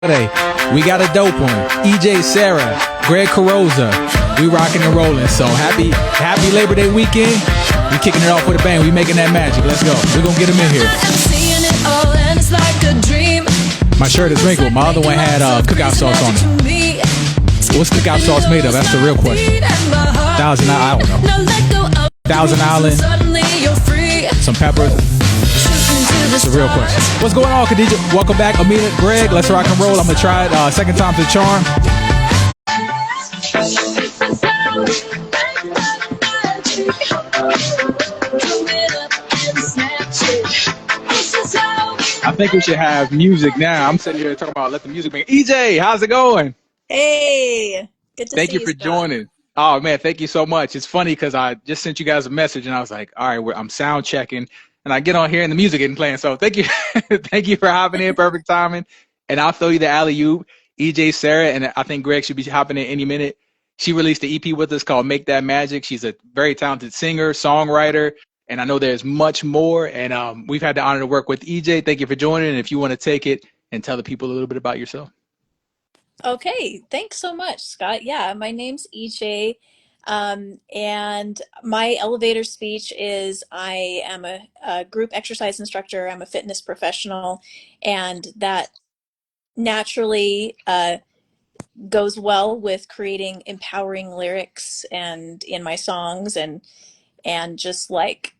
Today, we got a dope one. EJ Sarà, Greg Carrozza. We rocking and rolling. So happy Labor Day weekend. We kicking it off with a bang. We making that magic. Let's go. We're gonna get them in here. My shirt is wrinkled. My other one had cookout sauce on it. What's cookout sauce made of? That's the real question. I don't know. Thousand Island, some peppers. That's the real question. What's going on, Khadija? Welcome back, Amina, Greg. Let's rock and roll. I'm gonna try it. Second time's the charm. I think we should have music now. I'm sitting here talking about let the music be. EJ, how's it going? Hey, good to see you. Thank you for joining. Oh man, thank you so much. It's funny because I just sent you guys a message and I was like, all right, I'm sound checking. And I get on here and the music isn't playing. So thank you. Thank you for hopping in. Perfect timing. And I'll throw you the alley-oop. EJ Sarà, and I think Greg should be hopping in any minute. She released the EP with us called Make That Magic. She's a very talented singer, songwriter, and I know there's much more. And we've had the honor to work with EJ. Thank you for joining. And if you want to take it and tell the people a little bit about yourself. Okay, thanks so much, Scott. Yeah, my name's EJ. And my elevator speech is I am a group exercise instructor. I'm a fitness professional, and that naturally goes well with creating empowering lyrics and in my songs and just like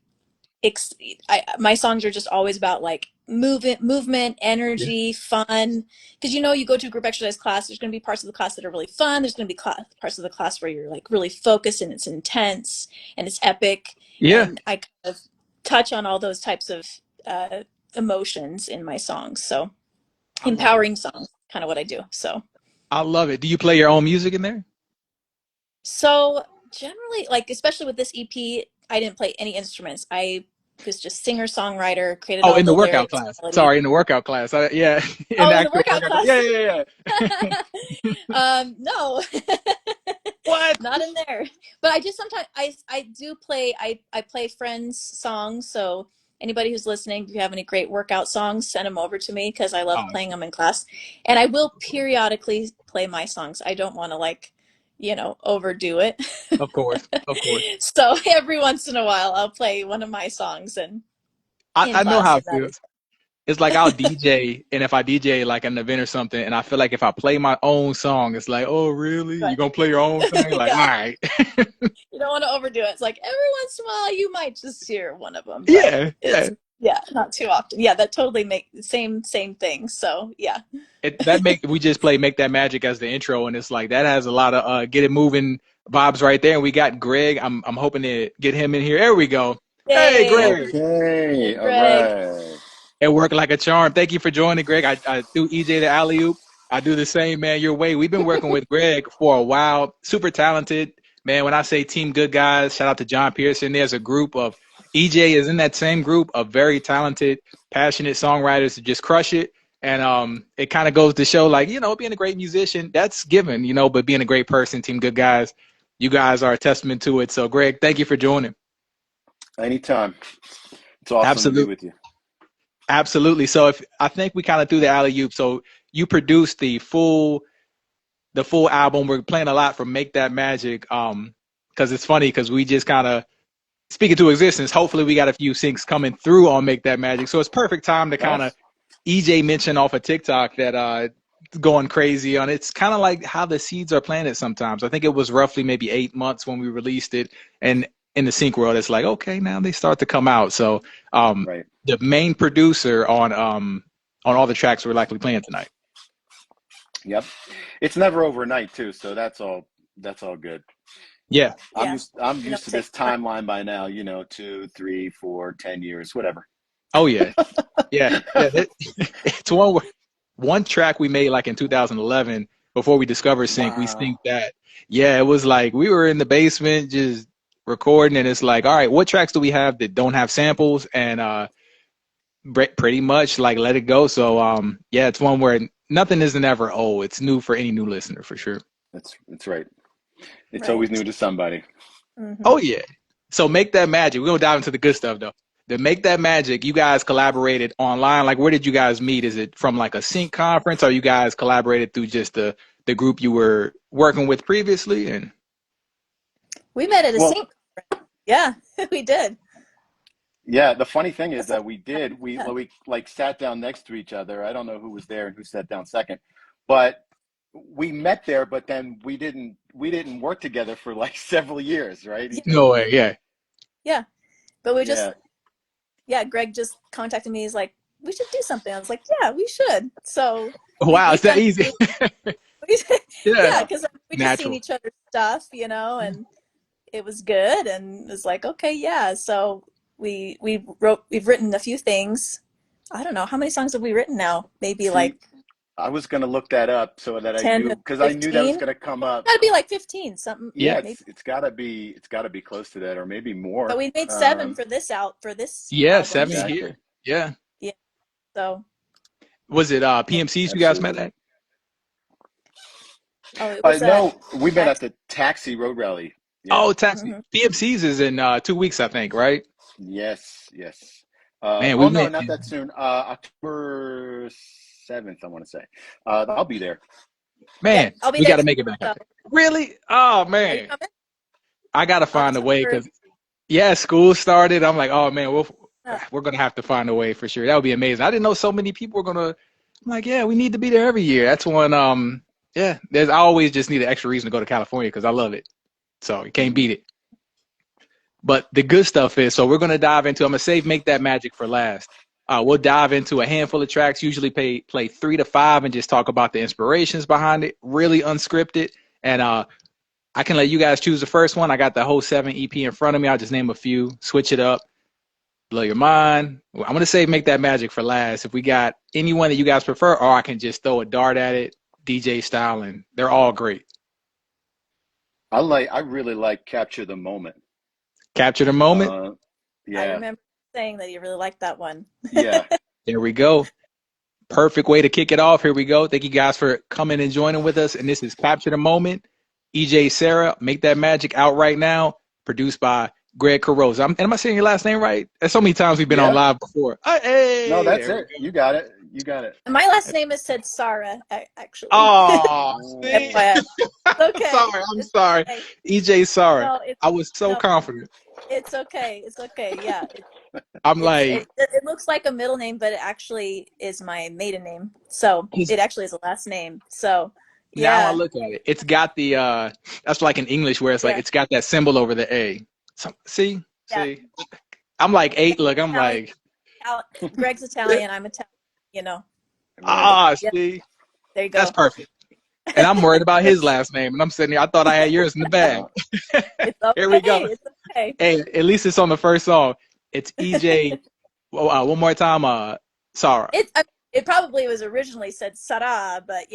my songs are just always about like movement, energy, fun. Because you go to a group exercise class, there's going to be parts of the class that are really fun. There's going to be parts of the class where you're like really focused and it's intense and it's epic. Yeah. And I kind of touch on all those types of emotions in my songs. So empowering songs, kind of what I do. So I love it. Do you play your own music in there? So generally, like especially with this EP, I didn't play any instruments. I was just singer-songwriter, created all in the workout lyrics, class. melody. Sorry, in the workout class. Yeah. In the workout class. Yeah. No. What? Not in there. But I just sometimes I do play. I play friends' songs. So anybody who's listening, if you have any great workout songs, send them over to me because I love playing them in class. And I will periodically play my songs. I don't want to overdo it. Of course. So every once in a while I'll play one of my songs and I know how it feels. It's like I'll DJ, and if I DJ like an event or something, and I feel like if I play my own song, it's like, oh really? Right. You gonna play your own thing? Like, all right. You don't want to overdo it. It's like every once in a while you might just hear one of them. Yeah, not too often. Yeah, that totally same thing. So yeah. We just play Make That Magic as the intro, and it's like that has a lot of get it moving vibes right there. And we got Greg. I'm hoping to get him in here. There we go. Yay. Hey Greg. Okay, all right. It worked like a charm. Thank you for joining, Greg. I threw EJ the alley-oop. I do the same, man, your way. We've been working with Greg for a while. Super talented. Man, when I say team good guys, shout out to John Pearson. There's a group of, EJ is in that same group of very talented, passionate songwriters who just crush it. And it kind of goes to show, like, being a great musician, that's given, but being a great person, team good guys, you guys are a testament to it. So, Greg, thank you for joining. Anytime. It's awesome to be with you. Absolutely. So I think we kind of threw the alley-oop. So you produced the full album. We're playing a lot from Make That Magic. Because it's funny because we just kind of speak it to existence. Hopefully we got a few syncs coming through on Make That Magic. So it's perfect time to kind of EJ mentioned off of TikTok that going crazy on it. It's kind of like how the seeds are planted sometimes. I think it was roughly maybe 8 months when we released it. And in the sync world, it's like, okay, now they start to come out. So the main producer on all the tracks we're likely playing tonight. Yep. It's never overnight too, so that's all good. Yeah. I'm used to this timeline by now, 2, 3, 4, 10 years, whatever. Oh yeah. Yeah. It's one track we made like in 2011 before we discovered sync. Wow. We synced that. Yeah, it was like we were in the basement just recording, and it's like, all right, what tracks do we have that don't have samples? And pretty much like let it go. So yeah, it's one where nothing isn't ever old. It's new for any new listener for sure. That's right. It's always new to somebody. Mm-hmm. Oh yeah. So Make That Magic. We're gonna dive into the good stuff though. the Make That Magic, you guys collaborated online. Like, where did you guys meet? Is it from like a sync conference, or you guys collaborated through just the group you were working with previously? And We met at a Well, sync. Yeah, we did. yeah, the funny thing is That's that like, we did. We yeah. well, we like sat down next to each other. I don't know who was there and who sat down second, but we met there. But then we didn't work together for like several years, right? Yeah. no way, yeah. Yeah. But we just, Yeah. yeah, Greg just contacted me. He's like, we should do something. I was like, yeah, we should. So Wow, we it's that kind easy. of, Yeah, yeah, because we just seen natural. each other's stuff, and it was good, and it was like, okay, yeah. So we've written a few things. I don't know how many songs have we written now. Maybe See, like I was gonna look that up so that I 10 knew to because I knew that was 15. gonna come up. Gotta be like 15, something Yeah, Yeah, maybe. it's gotta be close to that or maybe more. But we made 7 for this yeah, album. 7 So Exactly. here. Yeah. yeah. So Was it PMCs you guys met Absolutely. at? oh, it was No, we met at tax. the Taxi Road Rally. Yeah. Oh, taxi. Mhm. PMCs is in 2 weeks, I think, right? Yes. Yes. Man, we Oh no, went. not that soon. October 7th, I want to say. I'll be there. Yeah, Man, I'll be we there got to too. make it back, I So think. Really? Oh are you man, coming? I got to find a way October. because yeah, school started. I'm like, oh man, Uh, we're gonna have to find a way for sure. That would be amazing. I didn't know so many people were gonna. I'm like, yeah, we need to be there every year. That's one. Yeah, I always just need an extra reason to go to California because I love it. So you can't Hmm. beat it. But the good stuff is, so we're gonna dive into. I'm gonna save Make That Magic for last. We'll dive into a handful of tracks. Usually play 3 to 5 and just talk about the inspirations behind it. Really unscripted. And I can let you guys choose the first one. I got the whole 7 EP in front of me. I'll just name a few, switch it up, blow your mind. I'm gonna say Make That Magic for last. If we got anyone that you guys prefer, or I can just throw a dart at it, DJ style, and they're all great. I really like Capture the Moment. Capture the moment. Uh, I yeah. remember saying that you really liked that one. Yeah. There we go. Perfect way to kick it off. Here we go. Thank you guys for coming and joining with us. And this is Capture the Moment. EJ Sarah, Make That Magic out right now. Produced by Greg Carrozza. Am I saying your last name right? There's so many times we've been on Yeah. live before. No, Hey, that's there we it. go. You got it. You got it. My last name is said Sarah, actually. Oh, see? Oh. FYI. It's okay. I'm It's sorry. okay. EJ Sarah. No, I was so no, confident. it's okay. It's okay. Yeah. I'm like, It looks like a middle name, but it actually is my maiden name. So it actually is a last name. So now I yeah. look at it. It's got the that's like in English where it's like Yeah. it's got that symbol over the A. So, see? Yeah. See? I'm like 8. Look, I'm Italian. like Greg's Italian. I'm Italian. You know. Right. Yeah. see? There you That's go. perfect. And I'm worried about his last name. And I'm sitting here. I thought I had yours in the bag. It's Here we go. okay. It's okay. Hey, at least it's on the first song. It's EJ. One more time. Sarah. It probably was originally said Sarà, but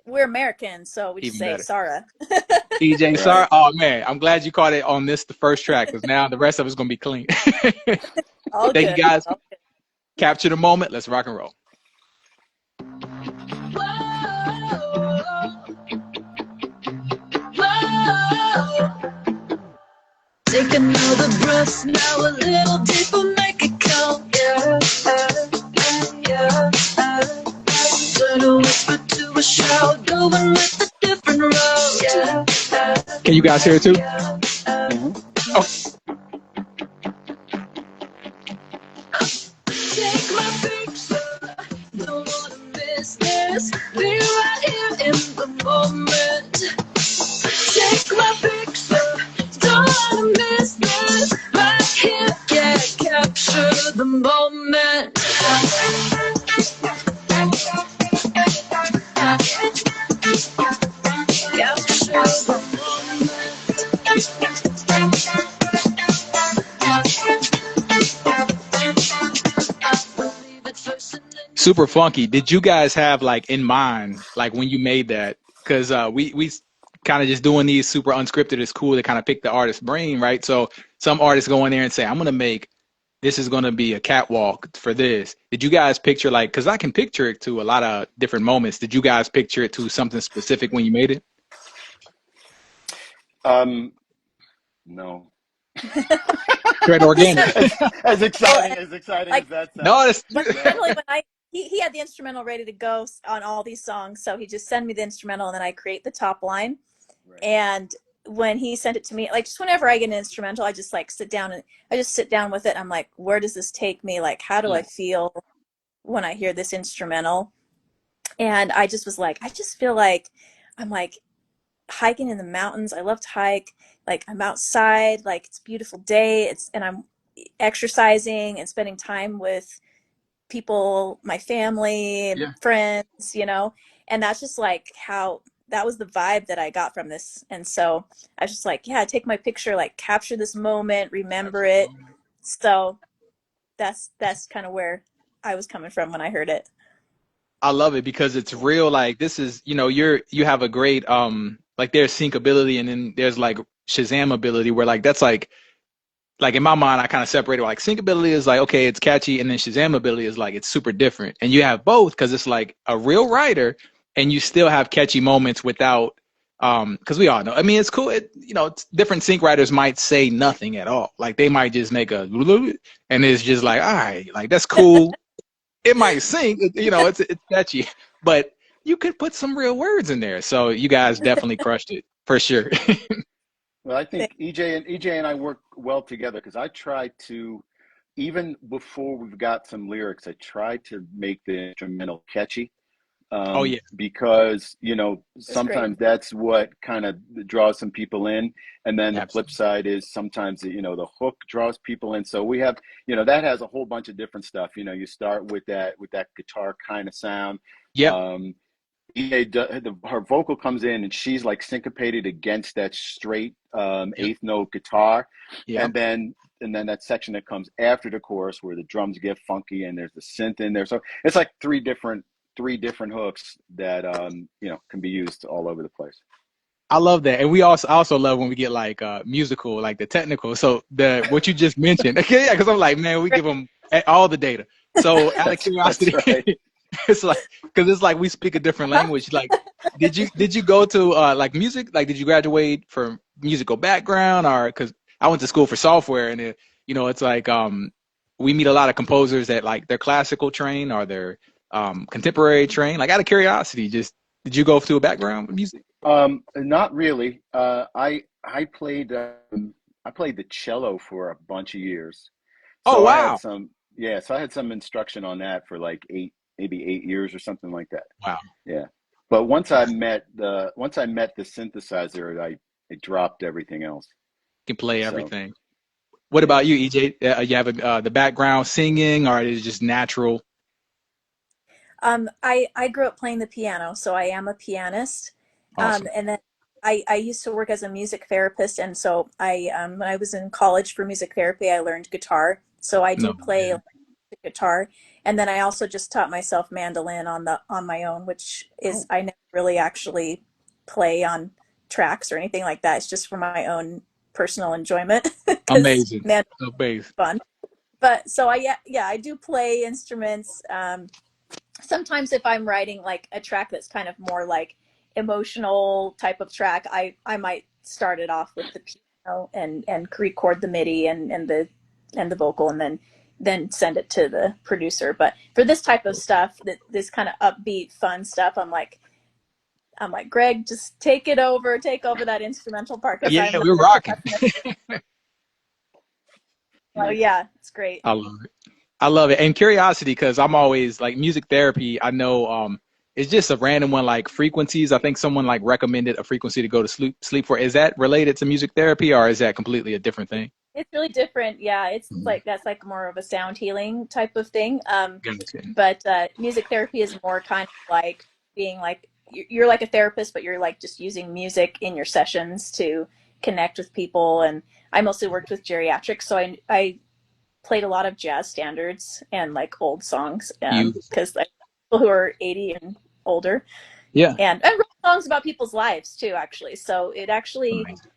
we're American, so we just Even say better. Sarah. EJ Right. Sarah. Oh man, I'm glad you caught it on the first track because now the rest of it's gonna be clean. All Thank you good. guys. All good. Capture the moment. Let's rock and roll. Take another breath now, a little deeper, make it count. Yeah, yeah, turn a whisper to a shout, going with a different route. Yeah, Can you guys hear it too? Mhm. Oh, take my picture, don't wanna miss this. Be right here in the moment. Take my picture, don't wanna miss this. Right here, yeah, capture the moment. Capture the moment. super funky. Did you guys have like in mind, like when you made that? Because we kind of just doing these super unscripted. It's cool to kind of pick the artist's brain, right? So some artists go in there and say, I'm gonna make this is gonna be a catwalk for this. Did you guys picture like? Because I can picture it to a lot of different moments. Did you guys picture it to something specific when you made it? No. Straight He organic. sent As well, exciting and as exciting like, as that No, sounds. that's but No. normally when he had the instrumental ready to go on all these songs, so he just send me the instrumental and then I create the top line. Right. And when he sent it to me, like just whenever I get an instrumental, I just like sit down with it. I'm like, where does this take me? Like, how do I feel when I hear this instrumental? And I just was like, I just feel like I'm like hiking in the mountains. I love to hike. Like I'm outside, like it's a beautiful day. And I'm exercising and spending time with people, my family, yeah. friends, and that's just like how that was the vibe that I got from this. And so I was just like, yeah, take my picture, like capture this moment, remember it. Absolutely. So that's kind of where I was coming from when I heard it. I love it because it's real. Like this is, you have a great like there's sync ability and then there's like Shazam ability where like that's like in my mind I kind of separated like sync ability is like okay it's catchy and then Shazam ability is like it's super different and you have both because it's like a real writer and you still have catchy moments without because we all know I mean it's cool it's different sync writers might say nothing at all like they might just make a and it's just like all right like that's cool it might sing, it's catchy, but you could put some real words in there. So you guys definitely crushed it for sure. Well, I think EJ and I work well together because I try to, even before we've got some lyrics, I try to make the instrumental catchy. Oh yeah, Because It's great. sometimes that's what kind of draws some people in, and then the flip absolutely. side is sometimes the hook draws people in. So we have that has a whole bunch of different stuff. You start with that guitar kind of sound. Yep, Um, her vocal comes in and she's like syncopated against that straight yep, eighth note guitar, yep. and then that section that comes after the chorus where the drums get funky and there's the synth in there. So it's like three different hooks that can be used all over the place. I love that, and I also love when we get like musical, like the technical. So the what you just mentioned, okay, yeah, because I'm like, man, we give them all the data. So out of That's curiosity, right. it's like because it's like we speak a different language. Like, did you go to like music? Like, did you graduate from musical background, or because I went to school for software, and it's like we meet a lot of composers that like they're classical trained or they're contemporary trained. Like, out of curiosity, just did you go through a background with music? Not really. I played the cello for a bunch of years, Oh so I had wow, some yeah, so I had some instruction on that for like maybe 8 years or something like that. wow, Yeah, but once I met the synthesizer, I dropped everything else. can play So everything. What yeah. about you, EJ? You have the background singing, or is it just natural? I grew up playing the piano, so I am a pianist. Awesome. And then I used to work as a music therapist, and so when I was in college for music therapy, I learned guitar. So I No, do play yeah, like, the guitar, and then I also just taught myself mandolin on my own, which is Oh, I never really actually play on tracks or anything like that. It's just for my own personal enjoyment because amazing, man, amazing. fun. But so yeah, I do play instruments. Sometimes if I'm writing like a track that's kind of more like emotional type of track, I might start it off with the piano and record the MIDI and the vocal and then send it to the producer. But for this type of stuff, this kind of upbeat fun stuff, I'm like Greg, just take over that instrumental part because I'm Yeah, not we're a rocking. percussionist. So nice. yeah, it's great. I love it. I love it. And curiosity, because I'm always like music therapy. I know it's just a random one like frequencies. I think someone like recommended a frequency to go to sleep for. Is that related to music therapy or is that completely a different thing? It's really different. Yeah, it's Mhm. like that's like more of a sound healing type of thing. Gotcha. But music therapy is more kind of like being like you're like a therapist, but you're like just using music in your sessions to connect with people. And I mostly worked with geriatrics, so I played a lot of jazz standards and like old songs Beautiful. because like people who are 80 and older, Yeah. and wrote songs about people's lives too, actually. So it actually Amazing.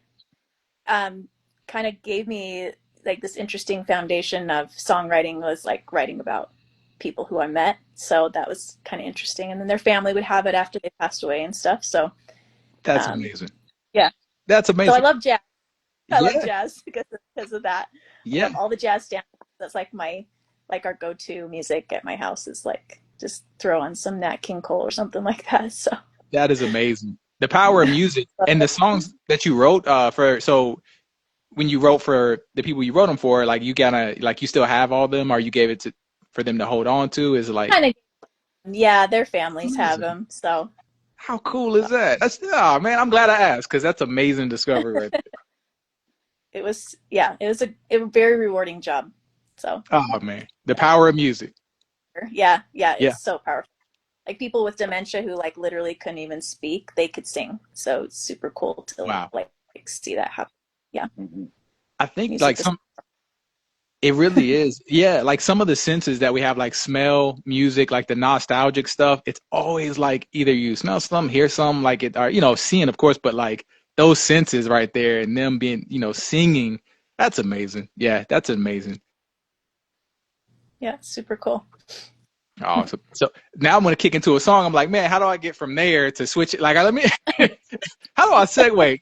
um, kind of gave me like this interesting foundation of songwriting was like writing about people who I met. So that was kind of interesting. And then their family would have it after they passed away and stuff. So That's um, amazing. yeah. That's So I amazing. love jazz. I love Yeah, jazz because of that. I yeah, love all the jazz dance. That's like our go-to music at my house is like just throw on some Nat King Cole or something like that. So that is amazing. The power of music love and the it. songs that you wrote for. So when you wrote for the people you wrote them for, like you kind of like you still have all of them, or you gave it to for them to hold on to? Is it like Kind of, yeah, their families have amazing? them. So How cool is that? That's oh man, I'm glad I asked because that's amazing discovery right it was, yeah, it was a very rewarding job. So there. Oh man, the yeah, power of music. yeah, Yeah. it's so powerful. Like people with dementia who like literally couldn't even speak, they could sing. So it's super cool to Wow. like see that happen. Yeah, Hmm. I think like music is. some it really is. Yeah, like some of the senses that we have, like smell, music, like the nostalgic stuff, it's always like either you smell some, hear some, like it, or, seeing, of course, but like those senses right there and them being, singing, that's amazing. Yeah, that's amazing. Yeah, super cool. Awesome. So now I'm going to kick into a song. I'm like, man, how do I get from there to switch it? Like, let me, how do I segue?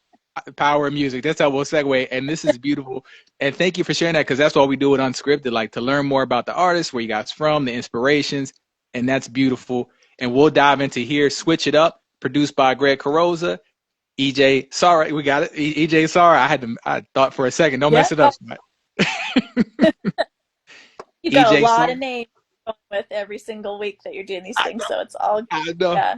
Power of music. That's how we'll segue. And this is beautiful. And thank you for sharing that because that's what we do with Unscripted, like to learn more about the artist, where you guys from, the inspirations. And that's beautiful. And we'll dive into here. Switch It Up, produced by Greg Carrozza, EJ Sarah. We got it. EJ Sarah. I thought for a second, don't Yeah, mess it up. you got a EJ lot Sarah. of names going with every single week that you're doing these I things, so it's all I know. yeah.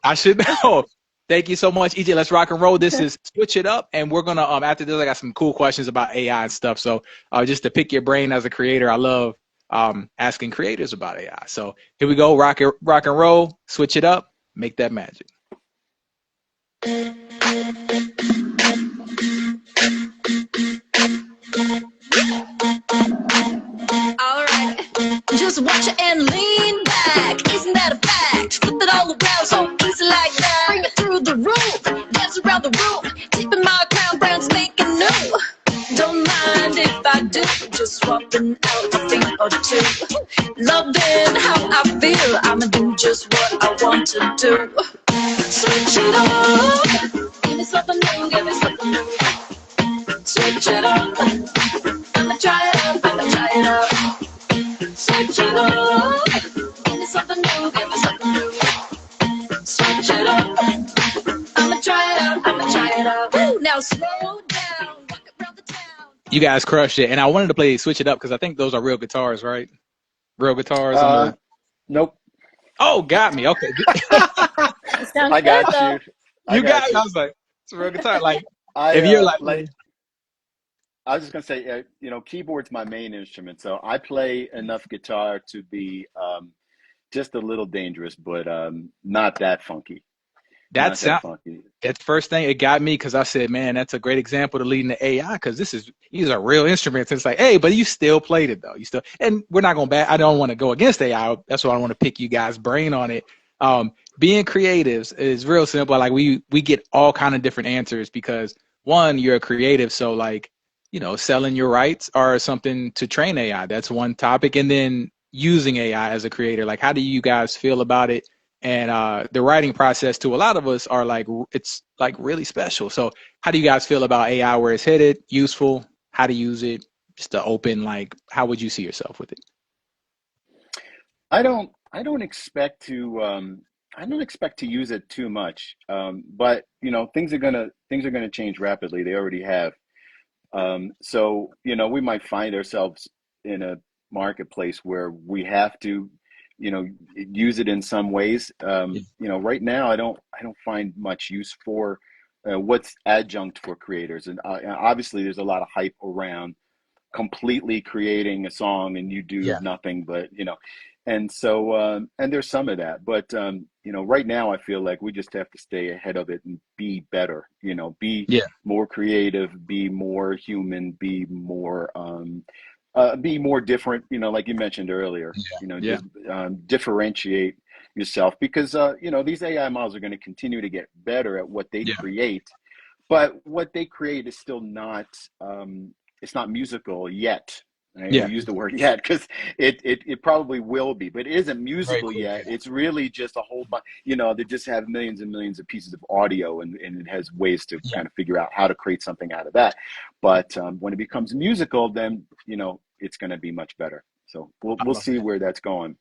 I should know. Thank you so much, EJ. Let's rock and roll. This is Switch It Up, and we're gonna after this, I got some cool questions about AI and stuff. So just to pick your brain as a creator, I love asking creators about AI. So here we go, rock and roll, switch it up, make that magic. Alright, just watch it and lean back. Isn't that a fact? Flip it all around so easy like that. Bring it through the roof, dance around the room. Tipping my crown, brands making new. Don't mind if I do, just swapping out a thing or two. Loving how I feel, I'ma do just what I want to do. Switch it up, give me something new, give me something new. Switch it up, I'ma try it out, I'ma try it out. Switch it up, give me something new, give me something new. Switch it up, I'ma try it out, I'ma try it out. Woo, now slow down, walk around the town. You guys crushed it, and I wanted to play Switch It Up because I think those are real guitars, right? Real guitars on Uh, the. nope. Oh, got me. Okay, It sounds I good got though. you. I you got got me. I you. was like, it's a real guitar. Like I if you're like like. me, I was just gonna say, keyboard's my main instrument, so I play enough guitar to be just a little dangerous, but not that funky. that Not that sound. funky. That's first thing it got me because I said, man, that's a great example to leading the AI because these are real instruments. It's like, hey, but you still played it though. You still, and we're not going back. I don't want to go against AI. That's why I want to pick you guys' brain on it. Being creatives is real simple. Like we get all kind of different answers because one, you're a creative, so like selling your rights or something to train AI. That's one topic, and then using AI as a creator. Like, how do you guys feel about it? And the writing process to a lot of us are like it's like really special. So how do you guys feel about AI, where it's headed, useful, how to use it, just to open, like how would you see yourself with it? I don't expect to use it too much. But things are gonna change rapidly. They already have. So, we might find ourselves in a marketplace where we have to, use it in some ways. Yeah, Right now, I don't find much use for what's adjunct for creators. And obviously, there's a lot of hype around completely creating a song and you do yeah, nothing but, and so, and there's some of that, but, right now I feel like we just have to stay ahead of it and be better, be yeah, more creative, be more human, be more different, like you mentioned earlier, yeah, just differentiate yourself because, these AI models are going to continue to get better at what they yeah, create, but what they create is still not, it's not musical yet. I Yeah. use the word yet because it probably will be, but it isn't Very musical cool. yet. It's really just a whole bunch, they just have millions and millions of pieces of audio, and it has ways to Yeah. kind of figure out how to create something out of that. But when it becomes musical, then, it's going to be much better. So I we'll love see that. where that's going.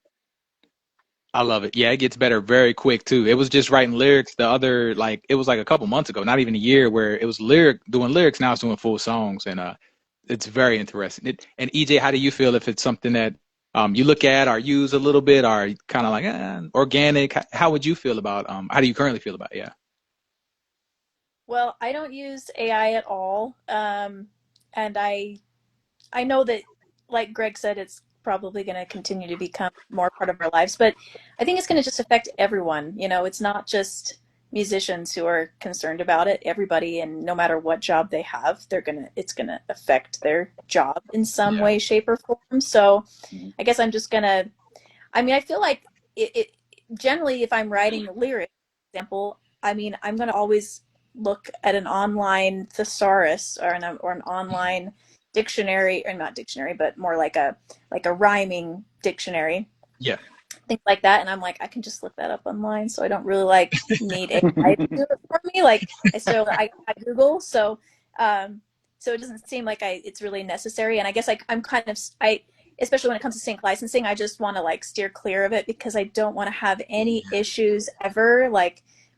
I love it. Yeah, it gets better very quick too. It was just writing lyrics the other like it was like a couple months ago, not even a year, where it was doing lyrics. Now it's doing full songs, and it's very interesting. And EJ, how do you feel if it's something that you look at or use a little bit, or kind of like organic? How would you feel about how do you currently feel about it? Yeah. Well, I don't use AI at all. And I know that, like Greg said, it's probably going to continue to become more part of our lives, but I think it's going to just affect everyone. It's not just musicians who are concerned about it. Everybody, and no matter what job they have, it's going to affect their job in some Yeah. way, shape, or form. So Mhm. I guess I'm just going to, I feel like it generally, if I'm writing lyrics, for example, I'm going to always look at an online thesaurus or an online dictionary, or not dictionary, but more like a rhyming dictionary, Yeah. things like that. And I'm like, I can just look that up online, so I don't really need AI to do it for me. Like I Google, so it doesn't seem like it's really necessary. And I guess I'm kind of especially when it comes to sync licensing, I just want to steer clear of it because I don't want to have any issues ever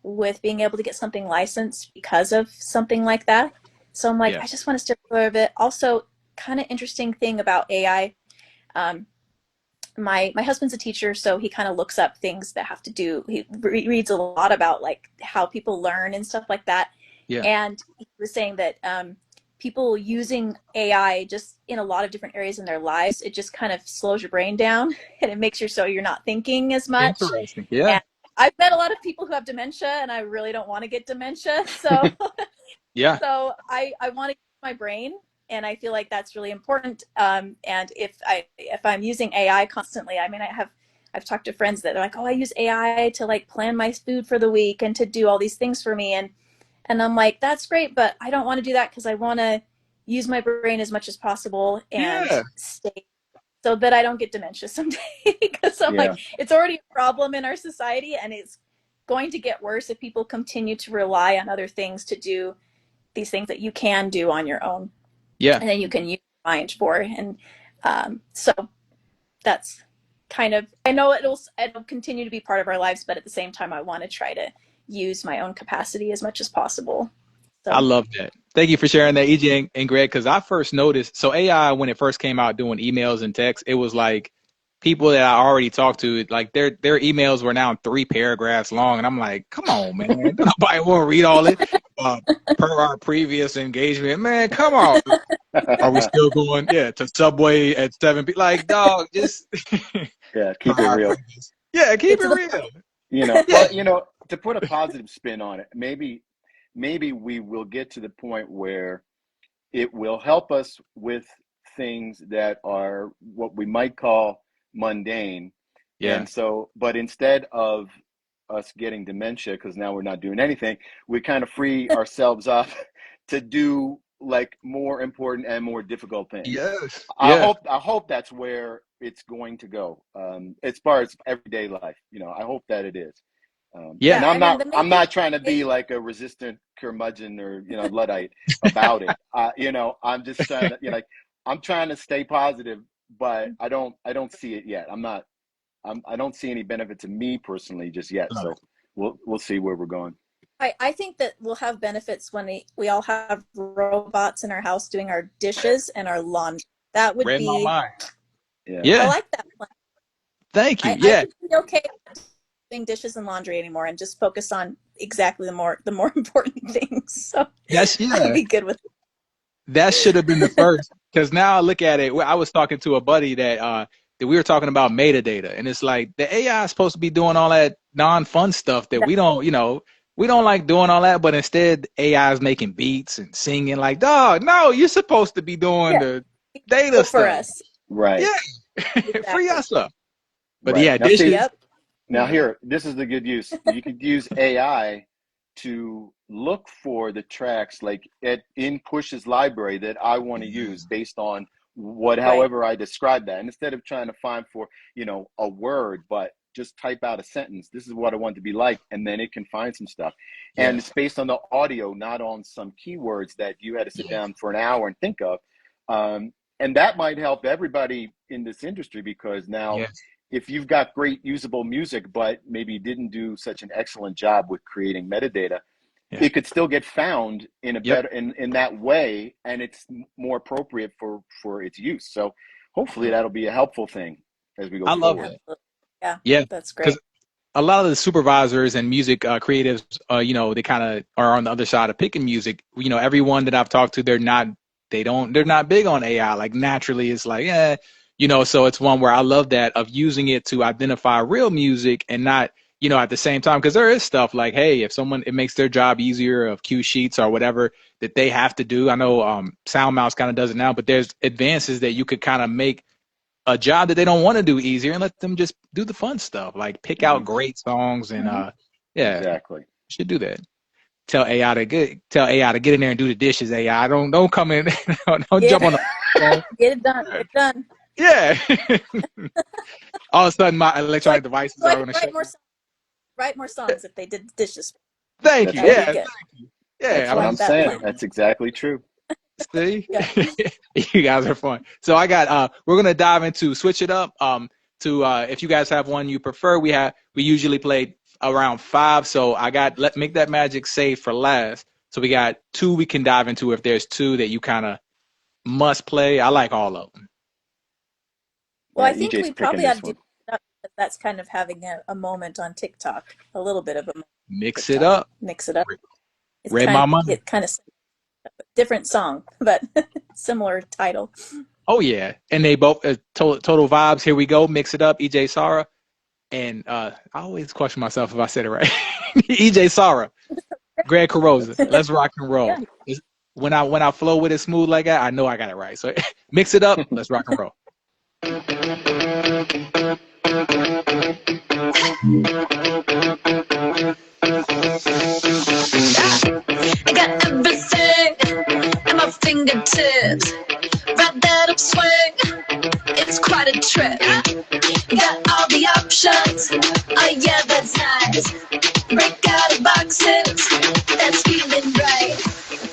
with being able to get something licensed because of something like that. So I'm like, Yeah. I just want to steer clear of it. Also, kind of interesting thing about AI. Um, my husband's a teacher, so he kind of looks up things that have to do. He reads a lot about how people learn and stuff like that. Yeah. And he was saying that people using AI just in a lot of different areas in their lives, it just kind of slows your brain down and it makes you so you're not thinking as much. Interesting. Yeah. And I've met a lot of people who have dementia, and I really don't want to get dementia. So Yeah. so I want to use my brain, and I feel like that's really important. And if I'm using AI constantly, I've talked to friends that are like, oh, I use AI to plan my food for the week and to do all these things for me, and I'm like, that's great, but I don't want to do that because I want to use my brain as much as possible and Yeah. stay so that I don't get dementia someday. Because I'm like, Yeah. it's already a problem in our society, and it's going to get worse if people continue to rely on other things to do these things that you can do on your own, Yeah. and then you can use your mind for. And so that's kind of, I know it'll continue to be part of our lives, but at the same time, I want to try to use my own capacity as much as possible. I So love that. Thank you for sharing that, EJ and Greg, because I first noticed. So AI, when it first came out doing emails and text, it was like people that I already talked to, like their emails were now 3 paragraphs long, and I'm like, come on, man, nobody want to read all it. Per our previous engagement, man, come on. Are we still going? Yeah, to Subway at 7 p. Like, dog, just Yeah. per Keep it our real. previous. Yeah, keep get it to the real. Yeah, Well, to put a positive spin on it, maybe we will get to the point where it will help us with things that are what we might call mundane. yeah, And so, but instead of us getting dementia, because now we're not doing anything, we kind of free ourselves up to do like more important and more difficult things. yes, I yeah, hope I hope that's where it's going to go. As far as everyday life, I hope that it is. yeah, And yeah. I'm I mean, not the main I'm thing not trying to be like a resistant curmudgeon or luddite about it. I'm just trying to like I'm trying to stay positive, but I don't see it yet. I don't see any benefit to me personally just yet. love So it. we'll see where we're going. I think that we'll have benefits when we all have robots in our house doing our dishes and our laundry. That would Read my be, mind. Yeah. I Yeah, like that plan. thank you. I Yeah, would be okay doing dishes and laundry anymore and just focus on exactly the more important things. So that's I'd yeah. be good with That should have been the first. Because now I look at it. I was talking to a buddy that we were talking about metadata, and it's like the AI is supposed to be doing all that non-fun stuff that that. we don't like doing all that, but instead AI is making beats and singing. Like, dog, no, you're supposed to be doing Yeah, the data go for stuff. us. Right. Yeah, free Exactly. us up. But Right. yeah, Now see, dishes. Yep. now here, this is the good use. You could use AI to look for the tracks like in Push's library that I want to use based on Right. however I describe that. And instead of trying to find for, a word, but just type out a sentence. This is what I want to be like. And then it can find some stuff. And Yes. it's based on the audio, not on some keywords that you had to sit Yeah. down for an hour and think of. And that might help everybody in this industry, because now Yes. if you've got great usable music, but maybe you didn't do such an excellent job with creating metadata, Yeah. it could still get found in a Yep. better in that way, and it's more appropriate for its use. So hopefully that'll be a helpful thing as we go I love forward. that. Absolutely. Yeah, Yeah. that's Because great. a lot of the supervisors and music creatives, they kind of are on the other side of picking music. Everyone that I've talked to, they're not big on AI. Like naturally, it's like, so it's one where I love that of using it to identify real music and not, at the same time, because there is stuff like, hey, if it makes their job easier of cue sheets or whatever that they have to do. I know SoundMouse kind of does it now, but there's advances that you could kind of make a job that they don't want to do easier and let them just do the fun stuff, like pick out Hmm. great songs and yeah, Exactly. should do that. Tell AI to get in there and do the dishes. AI, don't come in, don't Yeah, jump on the phone. get it done. Get it done. Yeah. All of a sudden, my electronic Like, devices are like going to shut. write more songs if they did the dishes. Thank you. That's That would right. be Yeah, good. yeah. That's I what mean, I'm Like that saying. plan. That's exactly true. see, Yeah. you guys are fun. So I got we're gonna dive into switch it up. To if you guys have one you prefer, we usually play around 5. So I got let make that magic save for last. So we got 2 we can dive into if there's 2 that you kind of must play. I like all of them. Well, I Yeah, think EJ's we picking probably ought this to do one. that. That's kind of having a moment on TikTok, a little bit of a moment on Mix it TikTok. up. Mix it up. It's Read my kind mind. it kind of different song, but similar title. Oh yeah, and they both total vibes. Here we go. Mix it up. EJ Sarah, and I always question myself if I said it right. EJ Sarah, Greg Carrozza. Let's rock and roll. Yeah. When I flow with it smooth like that, I know I got it right. So mix it up. Let's rock and roll. I got everything at my fingertips. Ride that upswing, it's quite a trip. Got all the options, oh yeah, that's nice. Break out of boxes, that's feeling right.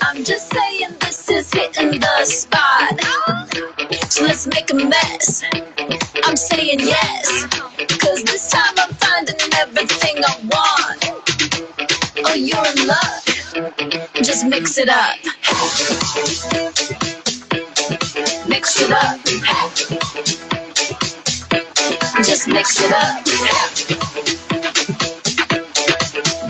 I'm just saying this is hitting the spot. So let's make a mess. I'm saying yes, cause this time I'm finding everything I want. Oh, you're in luck, just mix it up. Mix it up. Just mix it up.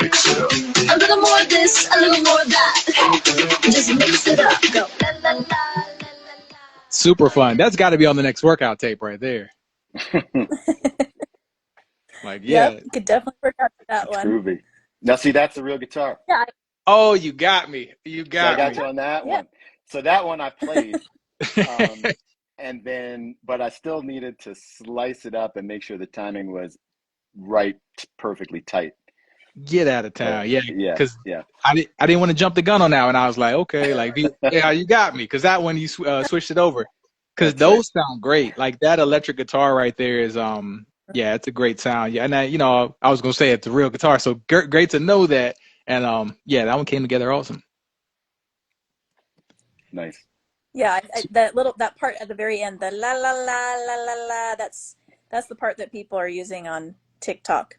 Mix it up. A little more of this, a little more of that. Just mix it up. Go. La, la, la, la, la, la. Super fun. That's got to be on the next workout tape right there. Like yeah. Yep, could definitely work out for that It's one. groovy. Now, see, that's the real guitar. Yeah, Oh, you got me. You So I got got me. you on that yeah. one. So that one I played, and then, but I still needed to slice it up and make sure the timing was right, perfectly tight. Get out of So town. Yeah, yeah, because yeah, I didn't want to jump the gun on that one. I was like, okay, like yeah, you got me. Because that one you switched it over. Because that's right. those sound great. Like that electric guitar right there is yeah, it's a great sound. Yeah, and I was gonna say it's a real guitar, so great to know that. And yeah, that one came together awesome. Nice. Yeah, that part at the very end, the la la la la la la, that's the part that people are using on TikTok.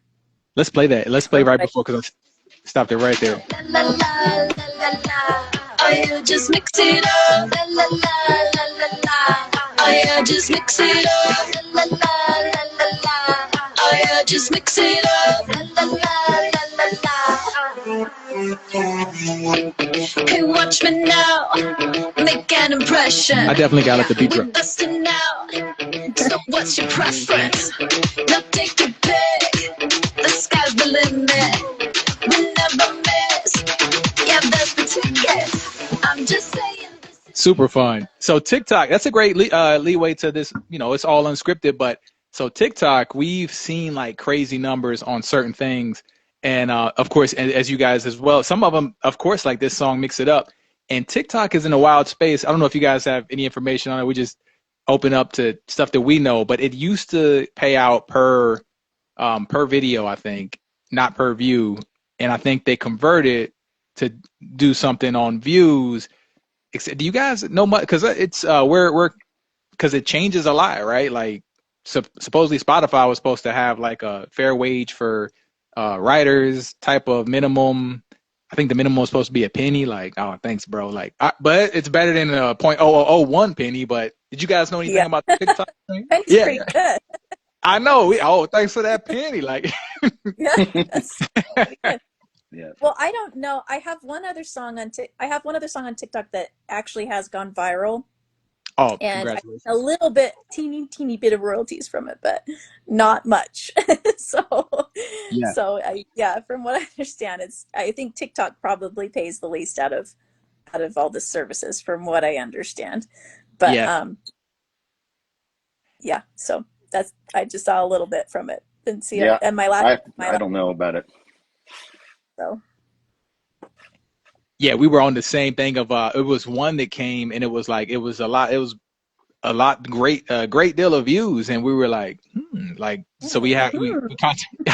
Let's play that. Let's play From right what before because I stopped it right there. La la la la la la. Oh yeah, just mix it up. La la la la la la. Oh yeah, just mix it up. La la la la la la. Oh yeah, just mix it up. La la la la la la. Hey, watch me now, make an impression. I definitely got to let the beat We're drop. busting out. So what's your preference? Now take your pick. The sky's the limit. We never miss. Yeah, that's the ticket. I'm just saying this is Super fun. So TikTok, that's a great leeway to this. It's all unscripted, but so TikTok, we've seen like crazy numbers on certain things, and of course, as you guys as well, some of them, of course, like this song, Mix It Up. And TikTok is in a wild space. I don't know if you guys have any information on it. We just open up to stuff that we know, but it used to pay out per video, I think, not per view. And I think they converted to do something on views. Do you guys know much? Because it's we're because it changes a lot, right? Like supposedly Spotify was supposed to have like a fair wage for writers type of minimum. I think the minimum was supposed to be a penny. Like, oh, thanks, bro. Like, but it's better than a 0.0001 penny. But did you guys know anything Yeah, about the TikTok thing? penny's Yeah, pretty yeah. good. I know. Oh, thanks for that penny. Like, Yeah, that's pretty good. Yeah. Well, I don't know. I have one other song on TikTok that actually has gone viral, oh, and I get a congratulations. little bit, teeny bit of royalties from it, but not much. So, Yeah, yeah, from what I understand, I think TikTok probably pays the least out of all the services, from what I understand. But yeah. yeah, so I just saw a little bit from it. Didn't see it, Yeah. and I don't know about it. so Yeah, we were on the same thing of it was one that came and it was like it was a lot great deal of views and we were like like so we I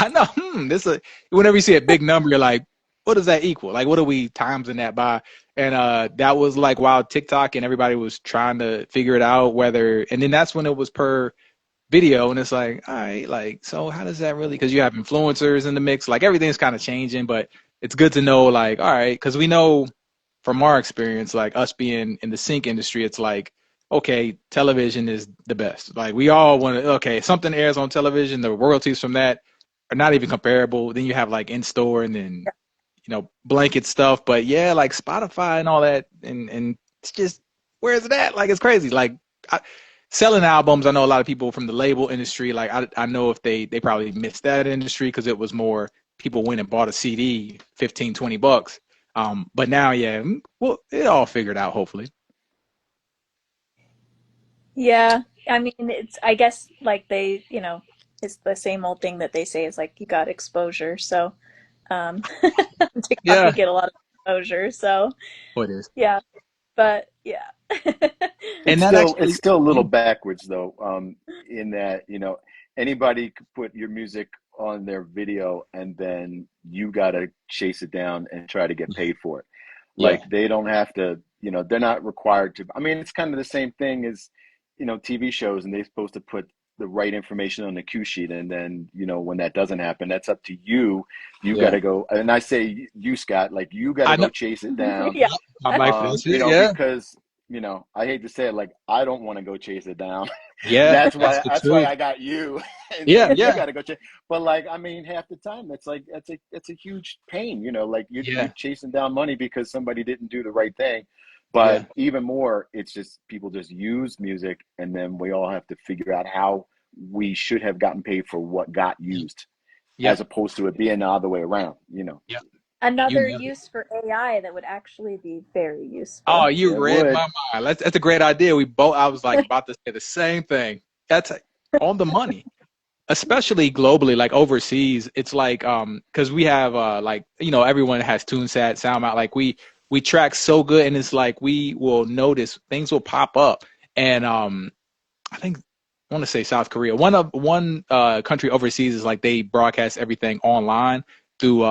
know this is whenever you see a big number you're like what does that equal, like what are we timesing that by, and that was like while TikTok and everybody was trying to figure it out whether, and then that's when it was per video and it's like all right, like so how does that really, because you have influencers in the mix, like everything's kind of changing, but it's good to know like all right, because we know from our experience, like us being in the sync industry, it's like, okay, television is the best. Like we all want to, okay, something airs on television, the royalties from that are not even comparable. Then you have like in store and then, blanket stuff. But yeah, like Spotify and all that. And it's just, where is it at? Like it's crazy. Like I, selling albums, I know a lot of people from the label industry, like I know if they probably missed that industry because it was more people went and bought a CD, 15, $20. But now, yeah, well, it all figured out, hopefully. yeah, I mean, I guess like it's the same old thing that they say is like you got exposure. So, um, TikTok Yeah. would get a lot of exposure. So, Oh, it is. yeah, but yeah. And It's that still it's actually, still a yeah, little backwards though, in that, anybody could put your music on their video and then you gotta chase it down and try to get paid for it. yeah, Like they don't have to, they're not required to. I mean, it's kind of the same thing as, TV shows, and they're supposed to put the right information on the cue sheet, and then, when that doesn't happen, that's up to you. You got yeah. to go, and I say you, Scott, like you got to I know. go chase it down. Yeah. I'm like, that's it. Yeah. Because I hate to say it, like I don't want to go chase it down. Yeah. That's That's why the that's why truth. I got you, and Yeah. then you Yeah. got to go chase. But like, I mean, half the time it's like it's a huge pain. Like you're Yeah. chasing down money because somebody didn't do the right thing. But Yeah. even more, it's just people just use music, and then we all have to figure out how we should have gotten paid for what got used, as Yep. opposed to it being the other way around. Yep. You Another nailed it. use for AI that would actually be very Oh, useful. you It read would. my mind. That's a great idea. I was like about to say the same thing. That's on the money, especially globally, like overseas. It's like because we have like everyone has TuneSat, SoundMount. Like we track so good, and it's like we will notice things will pop up, and I think I want to say South Korea. One country overseas is like they broadcast everything online through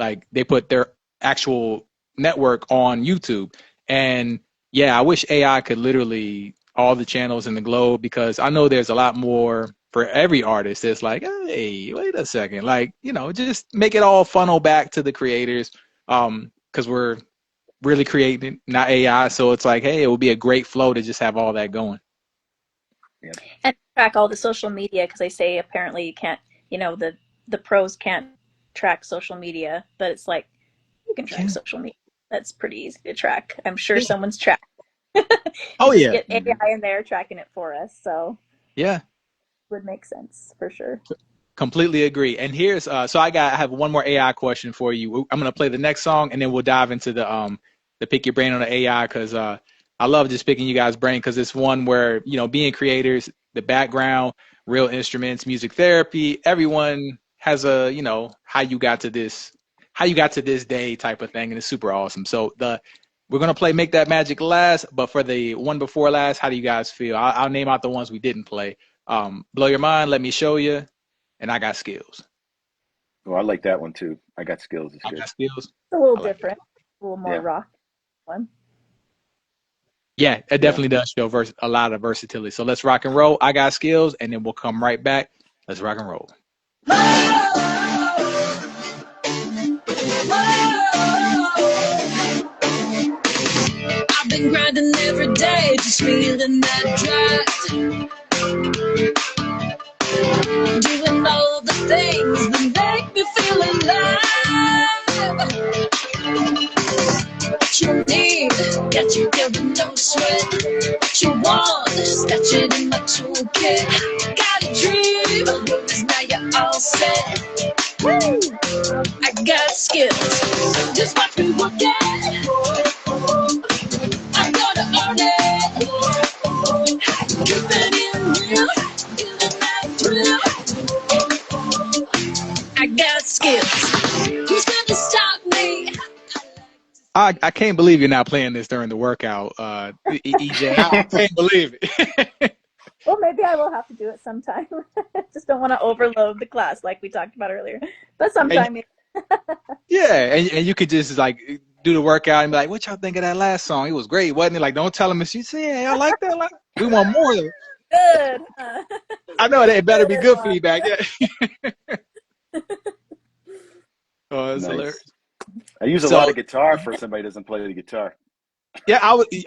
like they put their actual network on YouTube. And yeah, I wish AI could literally all the channels in the globe, because I know there's a lot more for every artist. It's like, hey, wait a second, like just make it all funnel back to the creators, because we're really creating, not AI. So it's like, hey, it would be a great flow to just have all that going. Yeah. And track all the social media, because they say apparently you can't, the pros can't track social media, but it's like you can track Yeah. social media. That's pretty easy to track. I'm sure Yeah. someone's tracked. Oh You just yeah. get Mhm. AI in there tracking it for us, so Yeah. it would make sense for sure. Completely agree. And here's so I have one more AI question for you. I'm gonna play the next song and then we'll dive into the pick your brain on the AI, because I love just picking you guys' brain, because it's one where being creators, the background, real instruments, music therapy, everyone has a how you got to this day type of thing, and it's super awesome. So We're gonna play Make That Magic last, but for the one before last, how do you guys feel? I'll name out the ones we didn't play. Blow Your Mind, Let Me Show You, and I Got Skills. Oh, I like that one too. I Got Skills is I good. Got Skills. It's a little I like that. different, a little more Yeah. rock one. Yeah, it Yeah. definitely does show a lot of versatility. So let's rock and roll. I Got Skills, and then we'll come right back. Let's rock and roll. I've been grinding every day, just feeling that drive. Doing all the things that make me feel alive. What you need, got you giving no sweat. What you want, got you in my toolkit. Got a dream, 'cause now you're all set. Woo! I got skills, just watch me work it. I'm gonna earn it. Keeping it real, feeling that thrill. I got skills. Who's gonna stop me? I can't believe you're not playing this during the workout, EJ. I can't believe it. Well, maybe I will have to do it sometime. Just don't want to overload the class like we talked about earlier. But sometime. Yeah, and you could just like do the workout and be like, "What y'all think of that last song? It was great, wasn't it?" Like, don't tell them if you say, "Hey, I like that. Like, we want more." Good. I know it better be good feedback. Yeah. Oh, that's Nice. hilarious. I use a lot of guitar for somebody who doesn't play the guitar. Yeah,